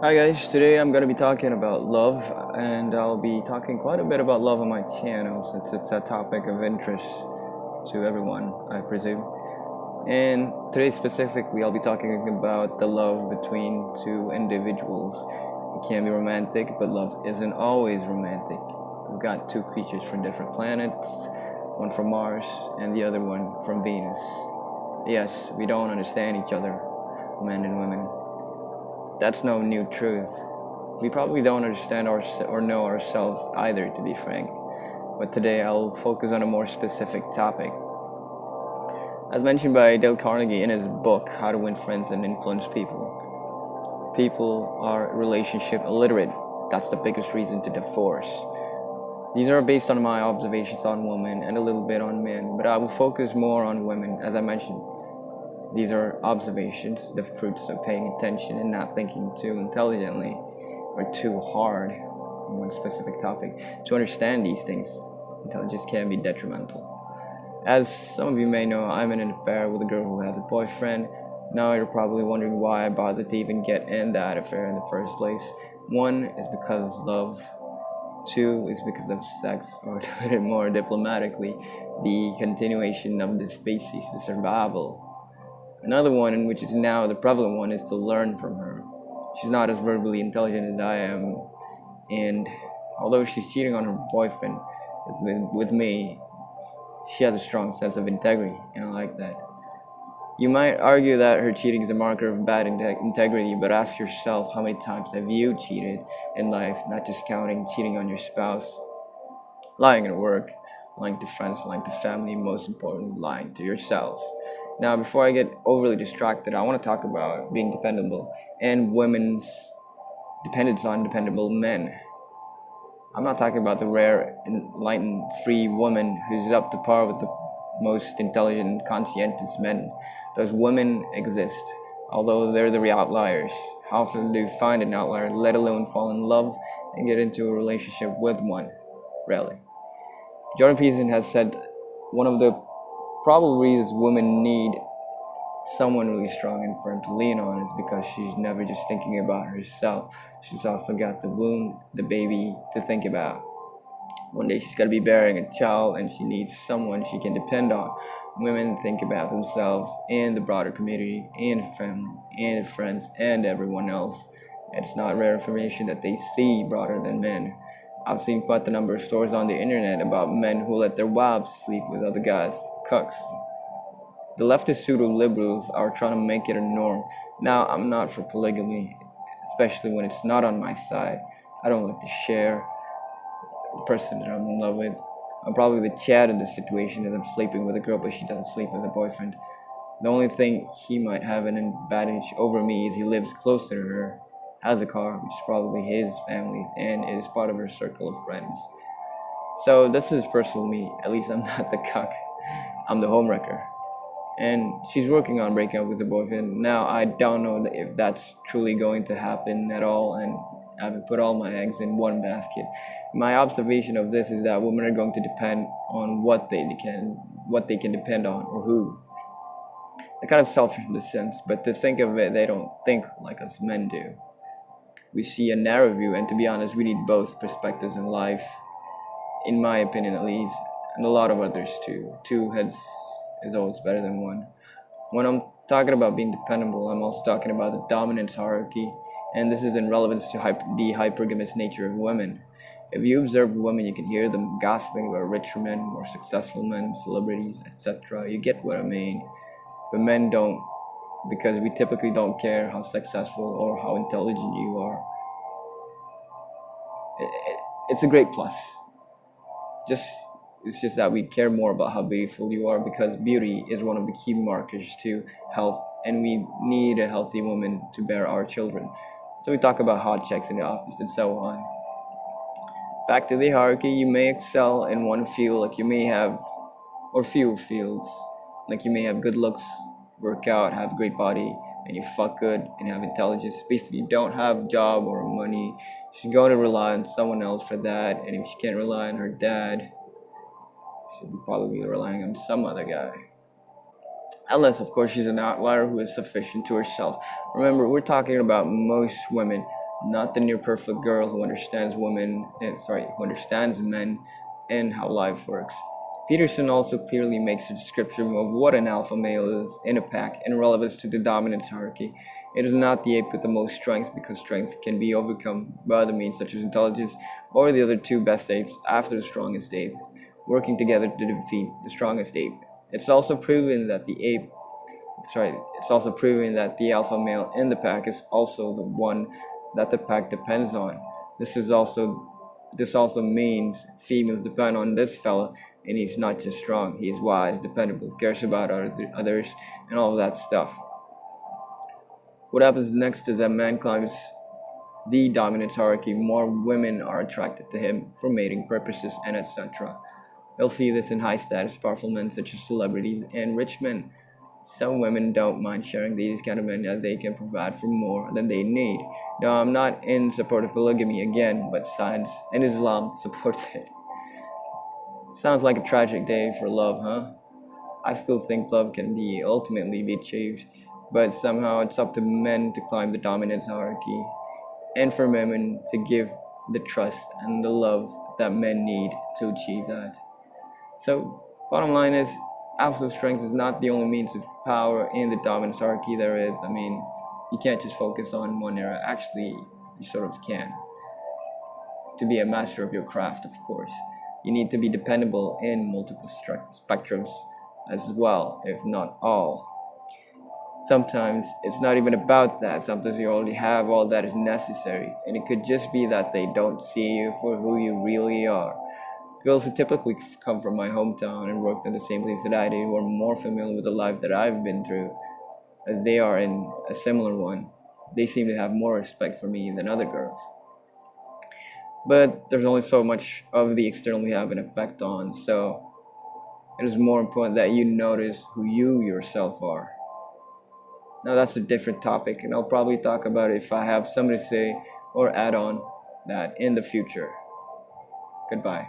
Hi guys, today I'm gonna be talking about love, and I'll be talking quite a bit about love on my channel since it's a topic of interest to everyone, I presume. And today specifically, I'll be talking about the love between two individuals. It can be romantic, but love isn't always romantic. We've got two creatures from different planets, one from Mars and the other one from Venus. Yes, we don't understand each other, men and women. That's no new truth. We probably don't understand or know ourselves either, to be frank. But today I'll focus on a more specific topic. As mentioned by Dale Carnegie in his book, How to Win Friends and Influence People, people are relationship illiterate. That's the biggest reason to divorce. These are based on my observations on women and a little bit on men, but I will focus more on women, as I mentioned. These are observations, the fruits of paying attention and not thinking too intelligently or too hard on one specific topic. To understand these things, intelligence can be detrimental. As some of you may know, I'm in an affair with a girl who has a boyfriend. Now you're probably wondering why I bothered to even get in that affair in the first place. One is because of love. Two is because of sex, or to put it more diplomatically, the continuation of the species, the survival. Another one, and which is now the prevalent one, is to learn from her. She's not as verbally intelligent as I am, and although she's cheating on her boyfriend with me, she has a strong sense of integrity, and I like that. You might argue that her cheating is a marker of bad integrity, but ask yourself, how many times have you cheated in life, not just counting cheating on your spouse? Lying at work, lying to friends, lying to family, most importantly, lying to yourselves. Now, before I get overly distracted, I want to talk about being dependable and women's dependence on dependable men. I'm not talking about the rare, enlightened, free woman who's up to par with the most intelligent and conscientious men. Those women exist, although they're the real outliers. How often do you find an outlier, let alone fall in love and get into a relationship with one? Rarely. Jordan Peterson has said one of the probable reasons women need someone really strong and firm to lean on is because she's never just thinking about herself. She's also got the womb, the baby to think about. One day she's going to be bearing a child and she needs someone she can depend on. Women think about themselves and the broader community and family and friends and everyone else. It's not rare information that they see broader than men. I've seen quite the number of stories on the internet about men who let their wives sleep with other guys, cucks. The leftist pseudo-liberals are trying to make it a norm. Now, I'm not for polygamy, especially when it's not on my side. I don't like to share the person that I'm in love with. I'm probably the Chad in this situation, as I'm sleeping with a girl, but she doesn't sleep with a boyfriend. The only thing he might have an advantage over me is he lives closer to her, has a car, which is probably his family's, and is part of her circle of friends. So this is personal me. At least I'm not the cuck. I'm the homewrecker. And she's working on breaking up with the boyfriend. Now, I don't know if that's truly going to happen at all, and I haven't put all my eggs in one basket. My observation of this is that women are going to depend on what they can depend on, or who. They're kind of selfish in this sense, but to think of it, they don't think like us men do. We see a narrow view, and to be honest, we need both perspectives in life, in my opinion at least, and a lot of others too. Two heads is always better than one. When I'm talking about being dependable, I'm also talking about the dominance hierarchy, and this is in relevance to the hypergamous nature of women. If you observe women, you can hear them gossiping about richer men, more successful men, celebrities, etc. You get what I mean. But men don't, because we typically don't care how successful or how intelligent you are. It's a great plus. It's just that we care more about how beautiful you are, because beauty is one of the key markers to health, and we need a healthy woman to bear our children. So we talk about hot checks in the office and so on. Back to the hierarchy, you may excel in one field, like you may have, or few fields, like you may have good looks, work out, have a great body, and you fuck good and have intelligence. But if you don't have job or money, she's going to rely on someone else for that, and if she can't rely on her dad, she'll be probably relying on some other guy. Unless, of course, she's an outlier who is sufficient to herself. Remember, we're talking about most women. not the near perfect girl who understands who understands men and how life works. Peterson also clearly makes a description of what an alpha male is in a pack in relevance to the dominance hierarchy. It is not the ape with the most strength, because strength can be overcome by other means such as intelligence or the other two best apes after the strongest ape, working together to defeat the strongest ape. It's also proven that the alpha male in the pack is also the one that the pack depends on. This also means females depend on this fella, and he's not just strong, he is wise, dependable, cares about others, and all of that stuff. What happens next is that man climbs the dominance hierarchy, more women are attracted to him for mating purposes, and etc. You'll see this in high status, powerful men such as celebrities and rich men. Some women don't mind sharing these kind of men as they can provide for more than they need. Now, I'm not in support of polygamy again, but science and Islam supports it. Sounds like a tragic day for love, huh? I still think love can ultimately be achieved, but somehow it's up to men to climb the dominance hierarchy, and for women to give the trust and the love that men need to achieve that. So, bottom line is, absolute strength is not the only means of power in the dominance hierarchy there is. I mean, you can't just focus on one area. Actually, you sort of can. To be a master of your craft, of course, you need to be dependable in multiple spectrums as well, if not all. Sometimes it's not even about that. Sometimes you already have all that is necessary, and it could just be that they don't see you for who you really are. Girls who typically come from my hometown and worked in the same place that I do, who are more familiar with the life that I've been through, as they are in a similar one, they seem to have more respect for me than other girls. But there's only so much of the external we have an effect on, so it is more important that you notice who you yourself are. Now that's a different topic, and I'll probably talk about it if I have something to say or add on that in the future. Goodbye.